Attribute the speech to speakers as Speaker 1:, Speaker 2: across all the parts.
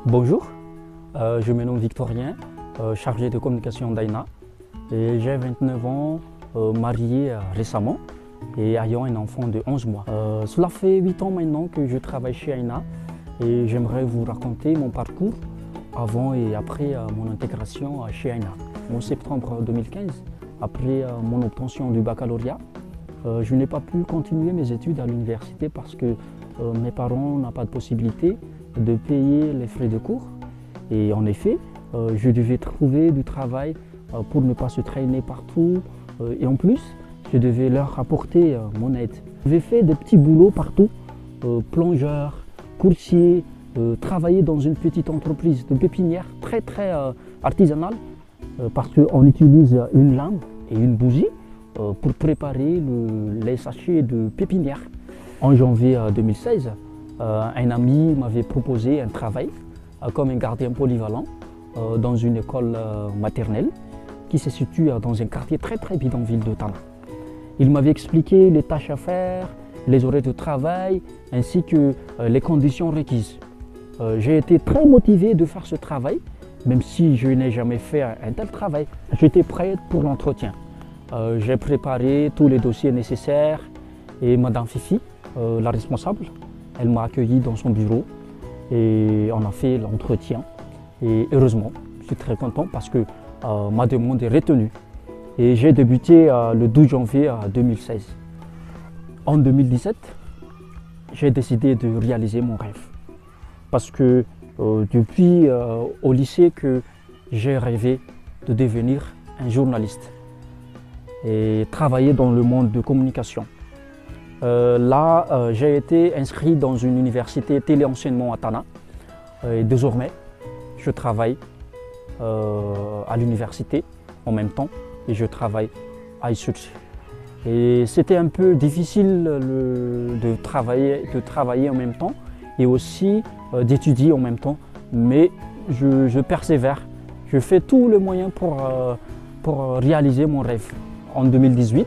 Speaker 1: Bonjour, je me nomme Victorien, chargé de communication d'Aina. Et j'ai 29 ans, marié récemment et ayant un enfant de 11 mois. Cela fait 8 ans maintenant que je travaille chez Aina et j'aimerais vous raconter mon parcours avant et après mon intégration chez Aina. En septembre 2015, après mon obtention du baccalauréat, je n'ai pas pu continuer mes études à l'université parce que mes parents n'ont pas de possibilité de payer les frais de cours. Et en effet, je devais trouver du travail pour ne pas se traîner partout. Et en plus, je devais leur apporter mon aide. J'ai fait des petits boulots partout, plongeur, coursier, travailler dans une petite entreprise de pépinière très artisanale parce qu'on utilise une lampe et une bougie pour préparer les sachets de pépinière. En janvier 2016, un ami m'avait proposé un travail comme un gardien polyvalent dans une école maternelle qui se situe dans un quartier très bidonville de Tana. Il m'avait expliqué les tâches à faire, les horaires de travail ainsi que les conditions requises. J'ai été très motivé de faire ce travail, même si je n'ai jamais fait un tel travail. J'étais prêt pour l'entretien. J'ai préparé tous les dossiers nécessaires et Madame Fifi, la responsable, elle m'a accueilli dans son bureau et on a fait l'entretien. Et heureusement, je suis très content parce que ma demande est retenue. Et j'ai débuté le 12 janvier 2016. En 2017, j'ai décidé de réaliser mon rêve. Parce que depuis au lycée que j'ai rêvé de devenir un journaliste et travailler dans le monde de communication. Là, j'ai été inscrit dans une université téléenseignement à Tana. Et désormais, je travaille à l'université en même temps et je travaille à Isuts. Et c'était un peu difficile de travailler en même temps et aussi d'étudier en même temps, mais je persévère. Je fais tous les moyens pour réaliser mon rêve. En 2018,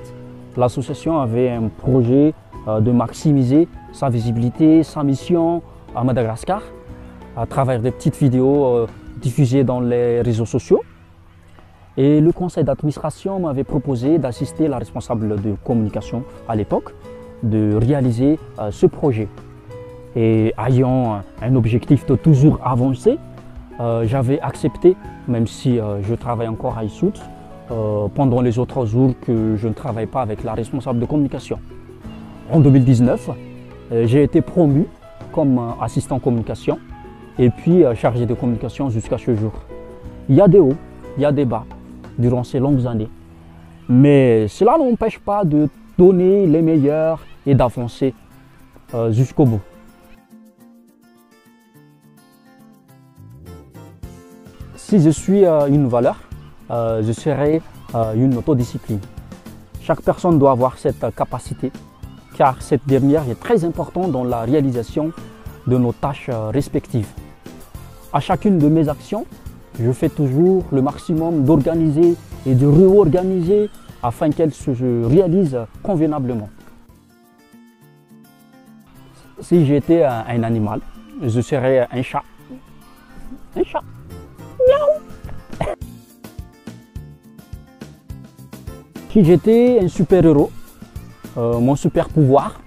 Speaker 1: l'association avait un projet de maximiser sa visibilité, sa mission à Madagascar à travers des petites vidéos diffusées dans les réseaux sociaux. Et le conseil d'administration m'avait proposé d'assister la responsable de communication à l'époque, de réaliser ce projet. Et ayant un objectif de toujours avancer, j'avais accepté, même si je travaille encore à Isuts, pendant les autres jours que je ne travaille pas avec la responsable de communication. En 2019, j'ai été promu comme assistant communication et puis chargé de communication jusqu'à ce jour. Il y a des hauts, il y a des bas durant ces longues années. Mais cela n'empêche pas de donner les meilleurs et d'avancer jusqu'au bout. Si je suis une valeur, je serai une autodiscipline. Chaque personne doit avoir cette capacité, car cette dernière est très importante dans la réalisation de nos tâches respectives. À chacune de mes actions, je fais toujours le maximum d'organiser et de réorganiser afin qu'elles se réalisent convenablement. Si j'étais un animal, je serais un chat. Un chat. Miaou. Si j'étais un super-héros, mon super pouvoir,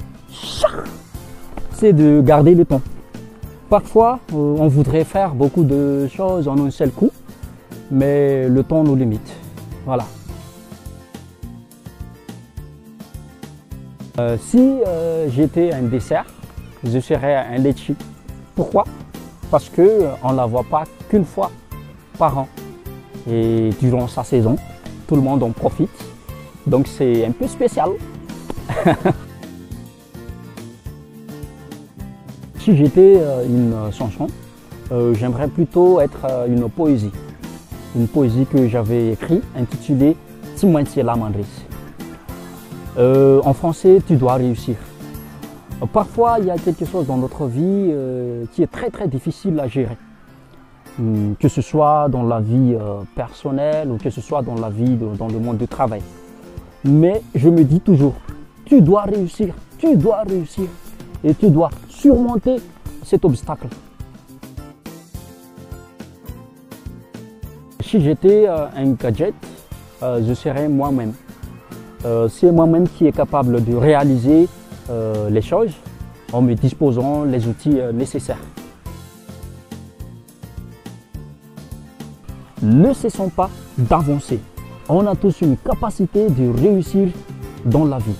Speaker 1: c'est de garder le temps. Parfois, on voudrait faire beaucoup de choses en un seul coup, mais le temps nous limite. Voilà. Si j'étais un dessert, je serais un litchi. Pourquoi? Parce qu'on ne la voit pas qu'une fois par an. Et durant sa saison, tout le monde en profite. Donc c'est un peu spécial. Si j'étais une chanson, j'aimerais plutôt être une poésie. Une poésie que j'avais écrite intitulée Timwentie la Mandris. En français, tu dois réussir. Parfois, il y a quelque chose dans notre vie qui est très difficile à gérer. Que ce soit dans la vie personnelle ou que ce soit dans la vie, dans le monde du travail. Mais je me dis toujours, tu dois réussir et tu dois surmonter cet obstacle. Si j'étais un gadget, je serais moi-même. C'est moi-même qui est capable de réaliser les choses en me disposant les outils nécessaires. Ne cessons pas d'avancer. On a tous une capacité de réussir dans la vie.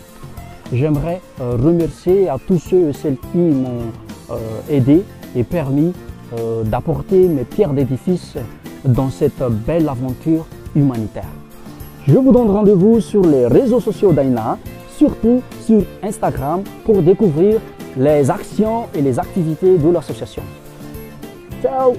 Speaker 1: J'aimerais remercier à tous ceux et celles qui m'ont aidé et permis d'apporter mes pierres d'édifice dans cette belle aventure humanitaire. Je vous donne rendez-vous sur les réseaux sociaux d'Aina, surtout sur Instagram, pour découvrir les actions et les activités de l'association. Ciao!